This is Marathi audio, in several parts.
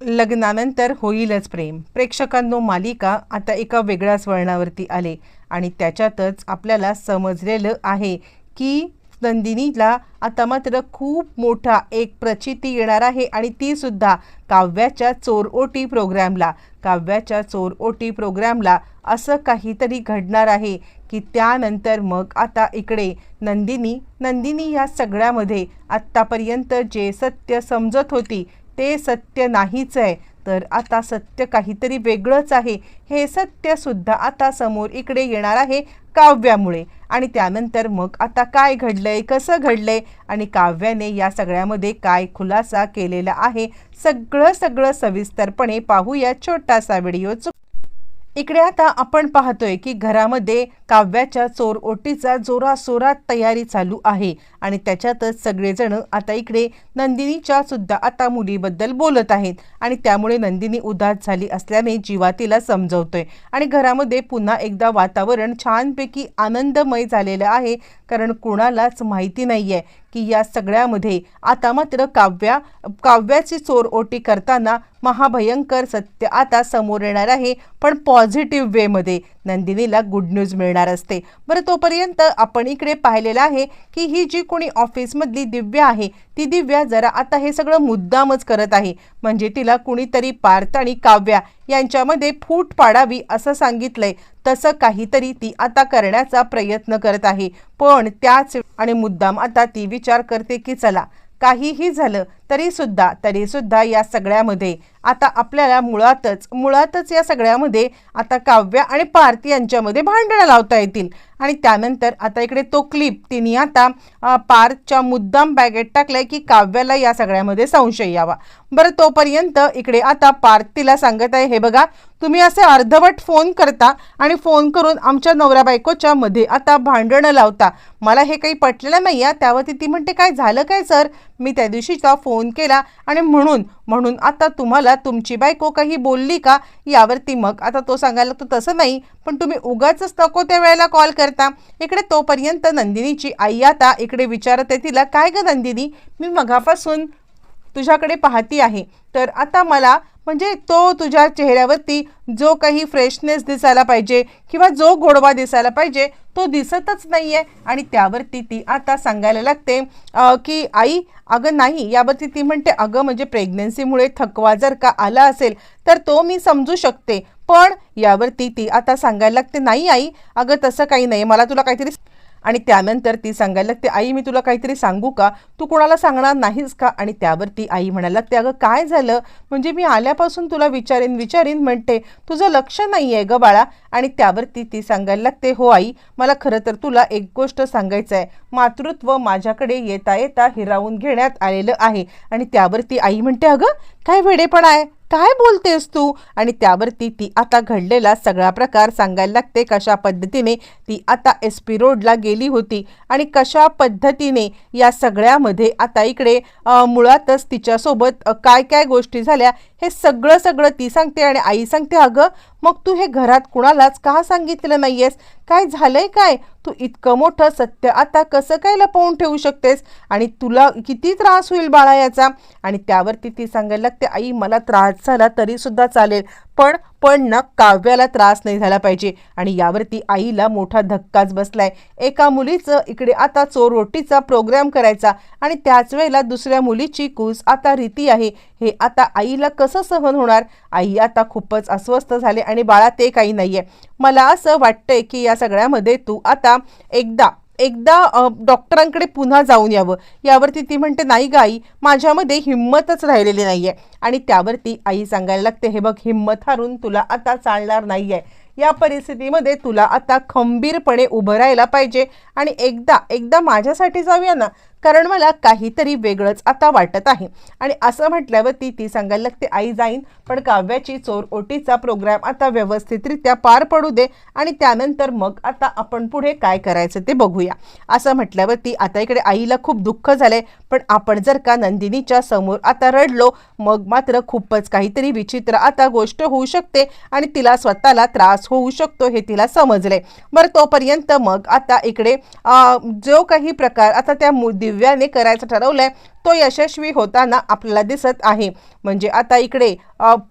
लग्नानंतर होईलच प्रेम. प्रेक्षकांनो, मालिका आता एका वेगळ्याच वळणावरती आले आणि त्याच्यातच आपल्याला समजलेलं आहे की नंदिनीला आता मात्र खूप मोठा एक प्रचिती येणार आहे आणि ती सुद्धा काव्याच्या चोरओटी प्रोग्रॅमला. काव्याच्या चोरओटी प्रोग्रॅमला असं काहीतरी घडणार आहे की त्यानंतर मग आता इकडे नंदिनी या सगळ्यामध्ये आत्तापर्यंत जे सत्य समजत होती ते सत्य नाहीच आहे, तर आता सत्य काहीतरी वेगळंच आहे. हे सत्यसुद्धा आता समोर इकडे येणार आहे काव्यामुळे. आणि त्यानंतर मग आता काय घडलंय, कसं घडलंय आणि काव्याने या सगळ्यामध्ये काय खुलासा केलेला आहे, सगळं सविस्तरपणे पाहूया छोटासा व्हिडिओ. इकडे आता आपण पाहतोय की घरामध्ये काव्याच्या चोरओटीचा जोराशोरात तयारी चालू आहे आणि त्याच्यातच सगळेजण आता इकडे नंदिनीच्या सुद्धा आता मुलीबद्दल बोलत आहेत आणि त्यामुळे नंदिनी उदास झाली असल्याने जीवा तिला समजवतोय आणि घरामध्ये पुन्हा एकदा वातावरण छानपैकी आनंदमय झालेलं आहे. कारण कुणालाच माहिती नाहीये की या सगळ्यामध्ये आता मात्र काव्याची चोरओटी करताना महाभयंकर सत्य आता समोर येणार आहे, पण पॉझिटिव्ह वेमध्ये नंदिनीला गुड न्यूज मिळणार असते. बरं, तोपर्यंत आपण इकडे पाहिलेलं आहे की ही जी कोणी ऑफिसमधली दिव्या आहे ती दिव्या जरा आता हे सगळं मुद्दामच करत आहे. म्हणजे तिला कुणीतरी पार्थ आणि काव्या यांच्यामध्ये फूट पाडावी असं सांगितलंय, तसं काहीतरी ती आता करण्याचा प्रयत्न करत आहे. पण त्याच आणि मुद्दाम आता ती विचार करते की चला काहीही झालं तरी सुद्धा या सगळ्यामध्ये आता आपल्याला मुळातच या सगळ्यामध्ये आता काव्या आणि पार्थ यांच्यामध्ये भांडणं लावता येतील. आणि त्यानंतर आता इकडे तो क्लिप तिने आता पार्थच्या मुद्दाम बॅगेत टाकलाय की काव्याला या सगळ्यामध्ये संशय यावा. बरं, तोपर्यंत इकडे आता पार्थ तिला सांगत आहे, हे बघा तुम्ही असे अर्धवट फोन करता आणि फोन करून आमच्या नवरा बायकोच्या मध्ये आता भांडणं लावता, मला हे काही पटलेलं नाही आहे. त्यावरती ती म्हणते, काय झालं काय सर, मी त्या दिवशीचा फोन केला आणि म्हणून आता तुम्हाला तुमची बायको काही बोलली का. यावरती मग आता तो सांगायला लागतो, तसं नाही, पण तुम्ही उगाचच नको त्या वेळेला कॉल करता. इकडे तोपर्यंत नंदिनीची आई आता इकडे विचारते तिला, काय ग नंदिनी, मी मगापासून तुझ्याकडे पाहती आहे, तर आता मला म्हणजे तो तुझ्या चेहऱ्यावरती जो काही फ्रेशनेस दिसायला पाहिजे किंवा जो गोडवा दिसायला पाहिजे तो दिसतच नाहीये. आणि त्यावरती ती आता सांगायला लागते की आई अगं नाही. यावरती ती म्हणते, अगं म्हणजे प्रेग्नन्सीमुळे थकवा जर का आला असेल तर तो मी समजू शकते, पण यावरती ती आता सांगायला लागते, नाही आई अगं तसं काही नाही, मला तुला काहीतरी. आणि त्यानंतर ती सांगायला लागते, आई मी तुला काहीतरी सांगू का, तू कोणाला सांगणार नाहीस का. आणि त्यावरती आई म्हणायला लागते, अगं काय झालं, म्हणजे मी आल्यापासून तुला विचारीन म्हणते, तुझं लक्ष नाही आहे ग बाळा. आणि त्यावरती ती सांगायला लागते, हो आई मला खरं तर तुला एक गोष्ट सांगायचं आहे, मातृत्व माझ्याकडे येता येता हिरावून घेण्यात आलेलं आहे. आणि त्यावरती आई म्हणते, अगं काय वेडेपणा आहे, काय बोलतेस तू. आणि त्यावरती ती आता घडलेला सगळा प्रकार सांगायला लागते, कशा पद्धतीने ती आता SP रोडला गेली होती आणि कशा पद्धतीने या सगळ्यामध्ये आता इकडे मुळातच तिच्यासोबत काय काय गोष्टी झाल्या हे सगळं ती सांगते. आणि आई सांगते, अगं मग तू हे घरात कुणालाच का सांगितलं नाहीयेस, काय झालंय काय, तू इतकं मोठं सत्य आता कसं काय लपवून ठेवू शकतेस आणि तुला किती त्रास होईल बाळा याचा. आणि त्यावरती ती सांगायला लागते, आई मला त्रास झाला तरी सुद्धा चालेल, पण ना काव्याला त्रास नाही झाला पाहिजे. आणि यावरती आईला मोठा धक्काच बसलाय. एका मुलीचं इकडे आता चोरओटीचा प्रोग्राम करायचा आणि त्याच वेळेला दुसऱ्या मुलीची कूस आता रीती आहे, हे आता आईला कसं सहन होणार. आई आता खूपच अस्वस्थ झाले आणि बाळा ते काही नाहीये, मला असं वाटतंय की या सगळ्यामध्ये तू आता एकदा डॉक्टरांकडे पुन्हा जाऊन यावं. यावरती ती म्हणते, नाही ग आई माझ्यामध्ये हिंमतच राहिलेली नाहीये. आणि त्यावरती आई सांगायला लागते, हे बघ हिंमत हारून तुला आता चालणार नाहीये, या परिस्थितीमध्ये तुला आता खंबीरपणे उभं राहायला पाहिजे आणि एकदा माझ्यासाठी जाऊया ना, कारण मला काहीतरी वेगळंच आता वाटत आहे. आणि असं म्हटल्यावरती ती सांगायला लागते, आई जाईन, पण काव्याची चोरओटीचा प्रोग्राम आता व्यवस्थितरित्या पार पडू दे आणि त्यानंतर मग आता आपण पुढे काय करायचं ते बघूया. असं म्हटल्यावरती आता इकडे आईला खूप दुःख झालंय, पण आपण जर का नंदिनीच्या समोर आता रडलो मग मात्र खूपच काहीतरी विचित्र आता गोष्ट होऊ शकते आणि तिला स्वतःला त्रास होऊ शकतो हे तिला समजलंय. बरं, तोपर्यंत मग आता इकडे जो काही प्रकार आता त्या दिव्याने करायचं ठरवलंय तो यशस्वी होताना आपल्याला दिसत आहे. म्हणजे आता इकडे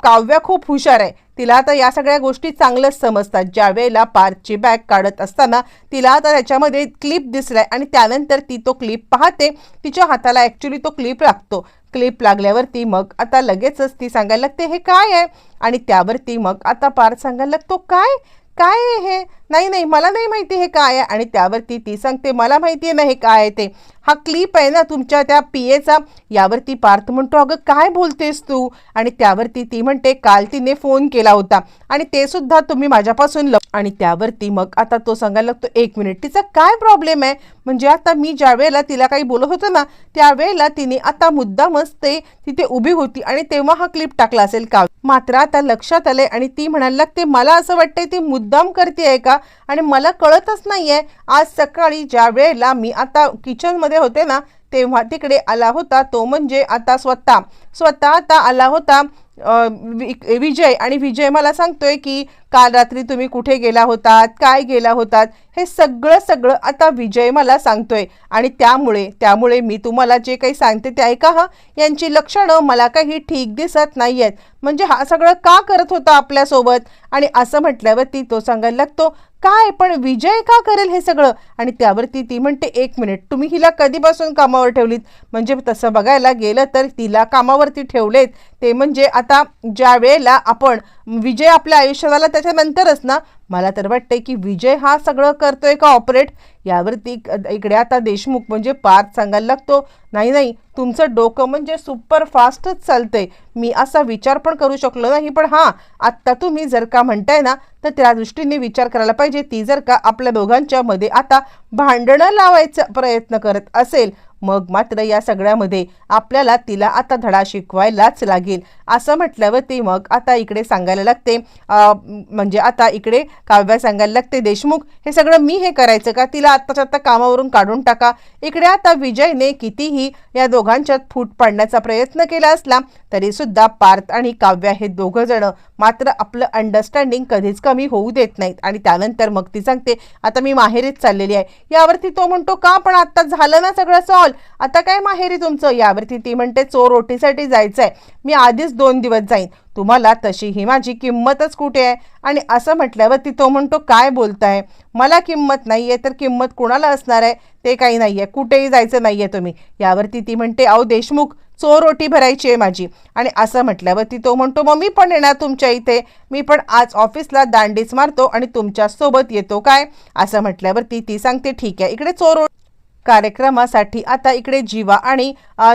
काव्या खूप हुशार आहे. तिला आता या सगळ्या गोष्टी चांगलंच समजतात. ज्या वेळेला पार्थची बॅग काढत असताना तिला आता त्याच्यामध्ये क्लिप दिसलाय आणि त्यानंतर ती तो क्लिप पाहते. तिच्या हाताला ॲक्च्युली तो क्लिप लागतो. क्लिप लागल्यावरती मग आता लगेचच ती सांगायला लागते हे काय आहे, आणि त्यावरती मग आता पार्थ सांगायला लागतो काय काय आहे हे, नाही मला नाही माहिती हे काय आहे. आणि त्यावरती ती सांगते मला माहिती आहे ना हे काय आहे ते, हा क्लिप आहे ना तुमच्या त्या पीएचा. यावरती पार्थ म्हणतो अगं काय बोलतेस तू, आणि त्यावरती ती म्हणते काल तिने फोन केला होता आणि ते सुद्धा तुम्ही माझ्यापासून आणि त्यावरती मग आता तो सांगायला लागतो 1 मिनिट तिचा काय प्रॉब्लेम आहे. म्हणजे आता मी ज्या वेळेला तिला काही बोलत होतो ना त्यावेळेला तिने आता मुद्दामच ते तिथे उभी होती आणि तेव्हा हा क्लिप टाकला असेल का. मात्र आता लक्षात आले आणि ती म्हणायला लागते मला असं वाटतंय ती मुद्दाम करते आहे का, आणि मला कळतच नाहीये. आज सकाळी ज्या वेळेला मी आता किचनमध्ये होते ना तेव्हा तिकडे आला होता तो म्हणजे आता स्वतः आता आला होता विजय, आणि विजय मला सांगतोय की काल रात्री तुम्ही कुठे गेला होतात, काय गेला होतात, हे सगळं आता विजय मला सांगतोय. आणि त्यामुळे मी तुम्हाला जे काही सांगते ते ऐका हा, यांची लक्षणं मला काही ठीक दिसत नाही आहेत. म्हणजे हा सगळं का करत होता आपल्यासोबत. आणि असं म्हटल्यावरती तो सांगायला लागतो काय पण विजय का करेल हे सगळं. आणि त्यावरती ती म्हणते 1 मिनिट तुम्ही हिला कधीपासून कामावर ठेवलीत. म्हणजे तसं बघायला गेलं तर तिला कामावरती ठेवलेत ते म्हणजे आता ज्या वेळेला आपण विजय आपल्या आयुष्यात आला त्याच्यानंतरच ना. मला तर वाटतंय की विजय हा सगळं करतोय का ऑपरेट. यावरती इकडे आता देशमुख म्हणजे पार्थ सांगायला लागतो नाही तुमचं डोकं म्हणजे सुपर फास्टच चालतंय. मी असा विचार पण करू शकलो नाही, पण हां आत्ता तुम्ही जर का म्हणताय ना तर त्या दृष्टीने विचार करायला पाहिजे. ती जर का आपल्या दोघांच्या मध्ये आता भांडणं लावायचा प्रयत्न करत असेल मग मात्र या सगळ्यामध्ये आपल्याला तिला आता धडा शिकवायलाच लागेल. असं म्हटल्यावरती मग आता इकडे सांगायला लागते म्हणजे आता इकडे काव्या सांगायला लागते देशमुख हे सगळं मी हे करायचं का, तिला आत्ताच्या आत्ता कामावरून काढून टाका. इकडे आता विजयने कितीही या दोघांच्यात फूट पाडण्याचा प्रयत्न केला असला तरी सुद्धा पार्थ आणि काव्या हे दोघं जण मात्र आपलं अंडरस्टँडिंग कधीच कमी होऊ देत नाहीत. आणि त्यानंतर मग ती सांगते आता मी माहेरीच चाललेली आहे. यावरती तो म्हणतो का पण आता झालं ना सगळं सॉल्व, आता काय माहेरी तुमचं. यावरती ती म्हणते चोर रोटीसाठी जायचंय, मी आधीच 2 दिवस जाईन, तुम्हाला तशी ही माझी किंमतच कुठे आहे. आणि असं म्हटल्यावरती तो म्हणतो काय बोलताय, मला किंमत नाहीये तर किंमत कुणाला असणार आहे, ते काही नाहीये, कुठेही जायचं नाहीये तुम्ही. यावरती ती म्हणते अहो देशमुख चोर रोटी भरायची आहे माझी. आणि असं म्हटल्यावरती तो म्हणतो मग मी पण येणार तुमच्या इथे, मी पण आज ऑफिसला दांडीच मारतो आणि तुमच्या सोबत येतो काय. असं म्हटल्यावरती ती सांगते ठीक आहे. इकडे चोर कार्यक्रमासाठी आता इकडे जीवा आणि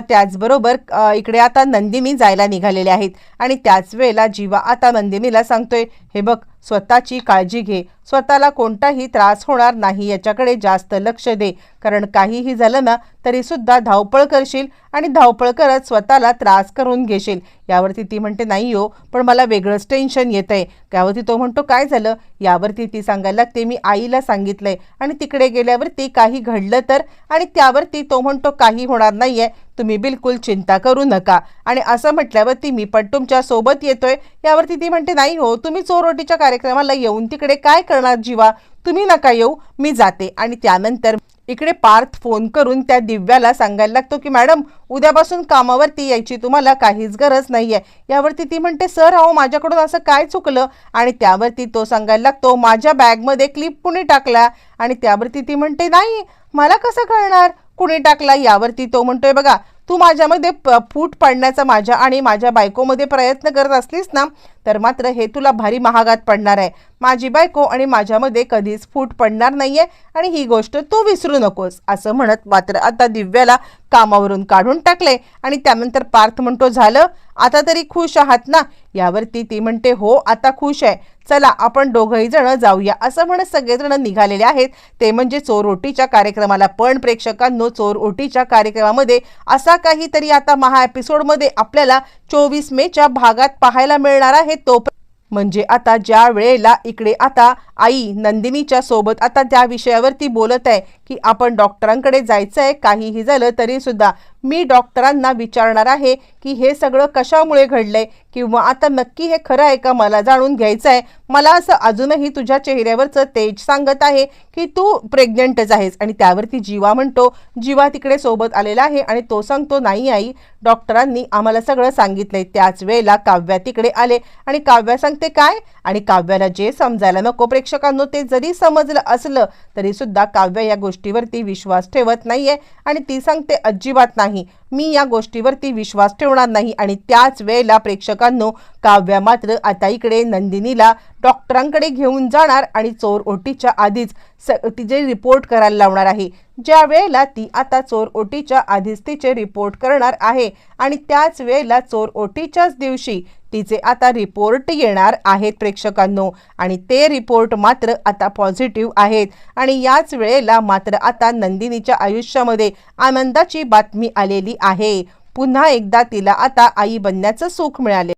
त्याचबरोबर इकडे आता नंदिनी जायला निघालेले आहेत. आणि त्याच वेळेला जीवा आता नंदिनीला सांगतोय हे बघ स्वतःची काळजी घे, स्वतःला कोणताही त्रास होणार नाही याच्याकडे जास्त लक्ष दे, कारण काहीही झालं ना तरी सुद्धा धावपळ करशील आणि धावपळ करत स्वतःला त्रास करून घेशील. यावरती ती म्हणते नाही हो पण मला वेगळंच टेन्शन येतंय. त्यावरती तो म्हणतो काय झालं. यावरती ती सांगायला लागते मी आईला सांगितलंय आणि तिकडे गेल्यावरती काही घडलं तर. आणि त्यावरती तो म्हणतो काही होणार नाहीये, तुम्ही बिलकुल चिंता करू नका. आणि असं म्हटल्यावरती मी पण तुमच्या सोबत येतोय. यावरती ती म्हणते नाही हो तुम्ही चोरोटीच्या कार्यक्रमाला येऊन तिकडे काय करणार जीवा, तुम्ही नका येऊ, मी जाते. आणि त्यानंतर इकडे पार्थ फोन करून त्या दिव्याला सांगायला लागतो की मॅडम उद्यापासून कामावरती यायची तुम्हाला काहीच गरज नाहीये. यावरती ती म्हणते सर अहो माझ्याकडून असं काय चुकलं. आणि त्यावरती तो सांगायला लागतो माझ्या बॅगमध्ये क्लिप कुणी टाकला. आणि त्यावरती ती म्हणते नाही मला कसं कळणार कुणी टाकला. यावरती तो म्हणतोय बघा तू माझ्यामध्ये फूट पाडण्याचा माझ्या आणि माझ्या बायकोमध्ये प्रयत्न करत असलीस ना तर मात्र हे तुला भारी महागात पडणार आहे. माझी बायको आणि माझ्यामध्ये कधीच फूट पडणार नाहीये आणि ही गोष्ट तू विसरू नकोस. असं म्हणत मात्र आता दिव्याला कामावरून काढून टाकले. आणि त्यानंतर पार्थ म्हणतो झालं आता तरी खुश आहात ना. यावरती ती म्हणते हो आता खुश आहे, चला आपण दोघंही जण जाऊया. असं म्हणत सगळेजण निघालेले आहेत ते म्हणजे चोर ओटीच्या कार्यक्रमाला. पण प्रेक्षकांनो चोर ओटीच्या कार्यक्रमामध्ये असा काहीतरी आता महा एपिसोडमध्ये आपल्याला 24 मेच्या भागात पाहायला मिळणार आहे. तो म्हणजे आता ज्या वेळेला इकडे आता आई नंदिनीच्या सोबत आता त्या विषयावरती बोलत आहे की आपण डॉक्टरांकडे जायचं आहे, काहीही झालं तरी सुद्धा मी डॉक्टरांना विचारणार आहे की हे सगळं कशामुळे घडलंय, किंवा आता नक्की हे खरं आहे का मला जाणून घ्यायचं आहे. मला असं अजूनही तुझ्या चेहऱ्यावरचं तेज सांगत आहे की तू प्रेग्नंटच आहेस. आणि त्यावरती जीवा म्हणतो, जीवा तिकडे सोबत आलेला आहे आणि तो सांगतो, नाही आई, डॉक्टरांनी आम्हाला सगळं सांगितलंय. त्याच वेळेला काव्या तिकडे आले आणि काव्या सांगते काय, आणि काव्याला जे समजायला नको प्रेक्षकांनो, ते जरी समजलं असलं तरी सुद्धा काव्या या गोष्टीवरती विश्वास ठेवत नाहीये आणि ती सांगते, अजिबात नाही, मी या गोष्टीवरती विश्वास ठेवणार नाही. आणि त्याच वेळेला प्रेक्षकांनो, काव्या मात्र आता इकडे नंदिनीला डॉक्टरांकडे घेऊन जाणार आणि चोर ओटीच्या आधीच तिचे रिपोर्ट करायला लावणार आहे. ज्या वेळेला ती आता चोर ओटीच्या आधीच तिचे रिपोर्ट करणार आहे आणि त्याच वेळेला चोर ओटीच्याच दिवशी तिचे आता रिपोर्ट येणार आहेत प्रेक्षकांनो, आणि ते रिपोर्ट मात्र आता पॉझिटिव्ह आहेत. आणि याच वेळेला मात्र आता नंदिनीच्या आयुष्यामध्ये आनंदाची बातमी आलेली आहे. पुन्हा एकदा तिला आता आई बनण्याचं सुख मिळाले.